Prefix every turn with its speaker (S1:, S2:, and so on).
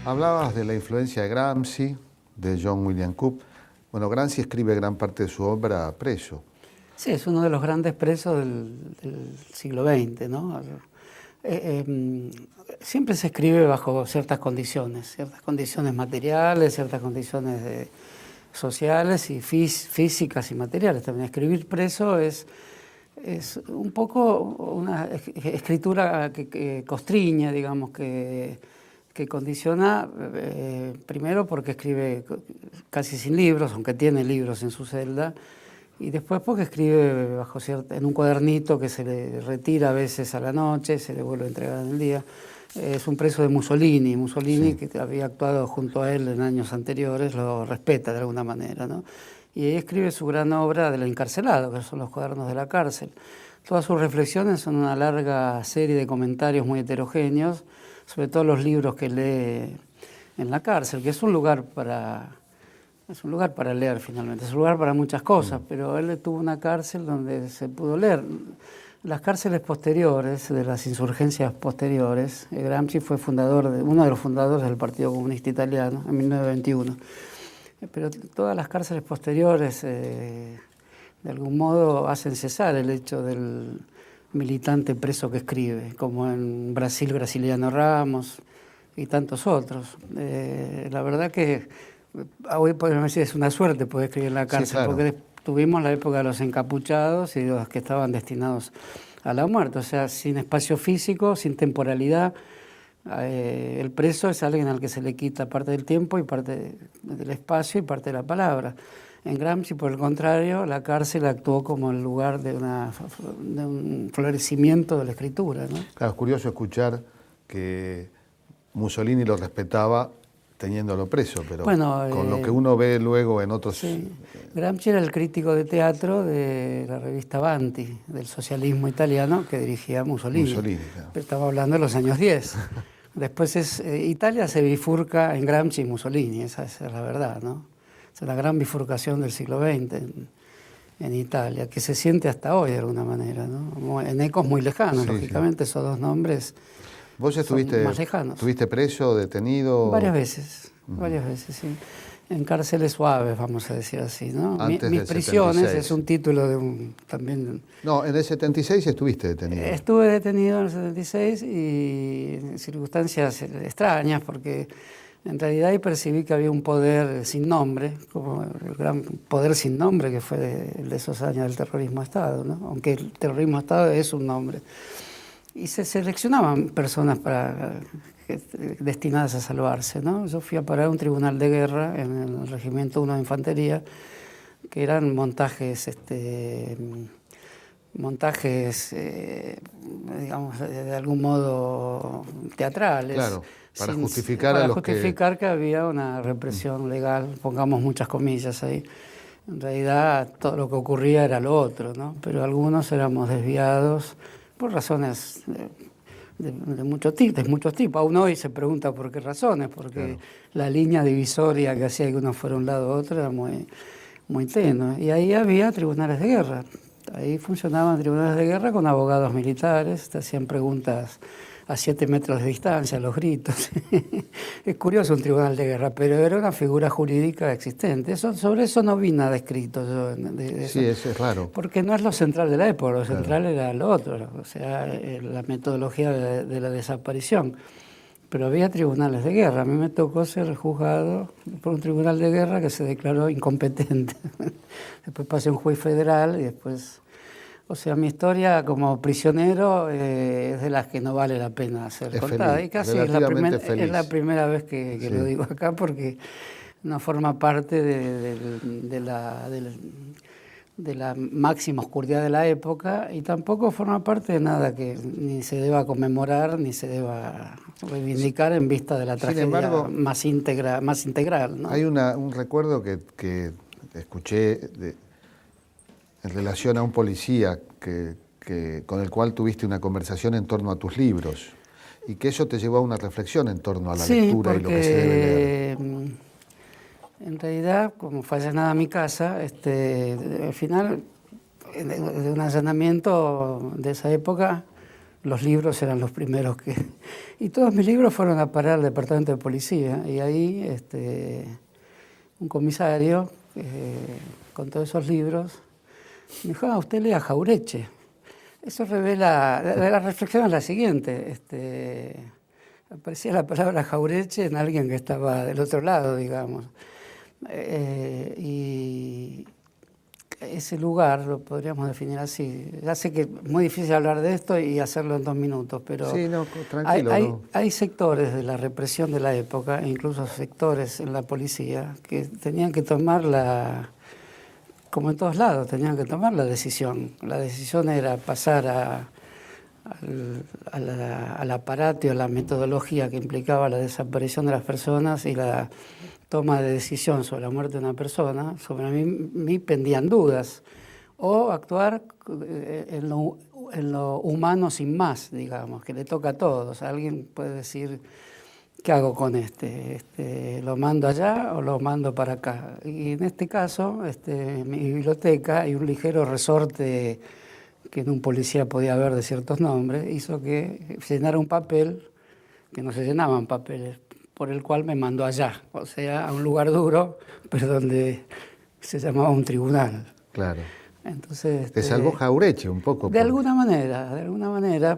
S1: Hablabas de la influencia de Gramsci, de John William Coop. Bueno, Gramsci escribe gran parte de su obra preso.
S2: Sí, es uno de los grandes presos del siglo XX, ¿no? Siempre se escribe bajo ciertas condiciones materiales, ciertas condiciones sociales y físicas y materiales también. Escribir preso es un poco una escritura que constriña, digamos, que condiciona, primero porque escribe casi sin libros, aunque tiene libros en su celda, y después porque escribe en un cuadernito que se le retira a veces a la noche, se le vuelve a entregar en el día. Es un preso de Mussolini. Mussolini, sí, que había actuado junto a él en años anteriores, lo respeta de alguna manera, ¿no? Y ahí escribe su gran obra del encarcelado, que son los cuadernos de la cárcel. Todas sus reflexiones son una larga serie de comentarios muy heterogéneos, sobre todo los libros que lee en la cárcel, que es un lugar para leer finalmente, es un lugar para muchas cosas, pero él tuvo una cárcel donde se pudo leer. Las cárceles posteriores, de las insurgencias posteriores, Gramsci fue uno de los fundadores del Partido Comunista Italiano en 1921. Pero todas las cárceles posteriores, de algún modo, hacen cesar el hecho del militante preso que escribe, como en Brasil, Graciliano Ramos y tantos otros. La verdad que hoy podemos decir es una suerte poder escribir en la cárcel, sí, claro, porque tuvimos la época de los encapuchados y de los que estaban destinados a la muerte, o sea, sin espacio físico, sin temporalidad. El preso es alguien al que se le quita parte del tiempo y parte del espacio y parte de la palabra. En Gramsci, por el contrario, la cárcel actuó como el lugar de un florecimiento de la escritura, ¿no?
S1: Claro, es curioso escuchar que Mussolini lo respetaba teniéndolo preso, pero bueno, con lo que uno ve luego en otros...
S2: Sí. Gramsci era el crítico de teatro de la revista Avanti, del socialismo italiano que dirigía Mussolini. Claro. Pero estamos hablando de los años 10. Después Italia se bifurca en Gramsci y Mussolini, esa es la verdad, ¿no? Es la gran bifurcación del siglo XX en Italia, que se siente hasta hoy de alguna manera, ¿no? En ecos muy lejanos, sí, lógicamente, sí. Esos dos nombres...
S1: ¿Vos estuviste preso, detenido?
S2: Varias veces, sí. En cárceles suaves, vamos a decir así, ¿no? Mis prisiones 76. Es un título de también...
S1: No, en el 76 estuviste detenido.
S2: Estuve detenido en el 76 y en circunstancias extrañas, porque en realidad ahí percibí que había un poder sin nombre, como el gran poder sin nombre que fue de esos años del terrorismo de Estado, ¿no? Aunque el terrorismo de Estado es un nombre. Y se seleccionaban personas destinadas a salvarse, ¿no? Yo fui a parar a un tribunal de guerra en el Regimiento 1 de Infantería, que eran montajes, digamos, de algún modo teatrales.
S1: Claro, para justificar
S2: que había una represión legal, pongamos muchas comillas ahí. En realidad todo lo que ocurría era lo otro, ¿no? Pero algunos éramos desviados por razones de muchos tipos. Aún hoy se pregunta por qué razones, porque claro, la línea divisoria que hacía que uno fuera un lado u otro era muy, muy tenue. Y ahí había tribunales de guerra. Ahí funcionaban tribunales de guerra con abogados militares, te hacían preguntas a 7 metros de distancia, los gritos. Es curioso un tribunal de guerra, pero era una figura jurídica existente. Sobre eso no vi nada escrito yo.
S1: Sí, eso es raro.
S2: Porque no es lo central de la época, lo central era lo otro, o sea, la metodología de la desaparición. Pero había tribunales de guerra. A mí me tocó ser juzgado por un tribunal de guerra que se declaró incompetente. Después pasé a un juez federal y después... O sea, mi historia como prisionero es de las que no vale la pena ser contada. Y casi es la primera vez que sí, lo digo acá, porque no forma parte de la máxima oscuridad de la época y tampoco forma parte de nada que ni se deba conmemorar ni se deba reivindicar en vista de la tragedia, sin embargo, más integral, ¿no?
S1: Hay un recuerdo que escuché en relación a un policía con el cual tuviste una conversación en torno a tus libros, y que eso te llevó a una reflexión en torno a la lectura y lo que se debe leer.
S2: En realidad, como fue allanada mi casa, al final de un allanamiento de esa época, los libros eran los primeros que... Y todos mis libros fueron a parar al departamento de policía, y ahí un comisario con todos esos libros me dijo, usted lea Jaureche. Eso revela, la reflexión es la siguiente, aparecía la palabra Jaureche en alguien que estaba del otro lado, digamos. Y ese lugar lo podríamos definir así. Ya sé que es muy difícil hablar de esto y hacerlo en 2 minutos, pero
S1: sí, no, tranquilo,
S2: hay sectores de la represión de la época, e incluso sectores en la policía, que tenían que tomar como en todos lados, tenían que tomar la decisión. La decisión era pasar al aparato y a la metodología que implicaba la desaparición de las personas y la toma de decisión sobre la muerte de una persona. Sobre mí pendían dudas, o actuar en lo humano sin más, digamos, que le toca a todos. Alguien puede decir, ¿qué hago con ¿lo mando allá o lo mando para acá? Y en este caso, en mi biblioteca hay un ligero resorte que en un policía podía haber de ciertos nombres, hizo que llenara un papel, que no se llenaban papeles, por el cual me mandó allá, o sea, a un lugar duro, pero donde se llamaba un tribunal.
S1: Claro.
S2: Entonces,
S1: Te salvó Jaureche un poco.
S2: De alguna manera,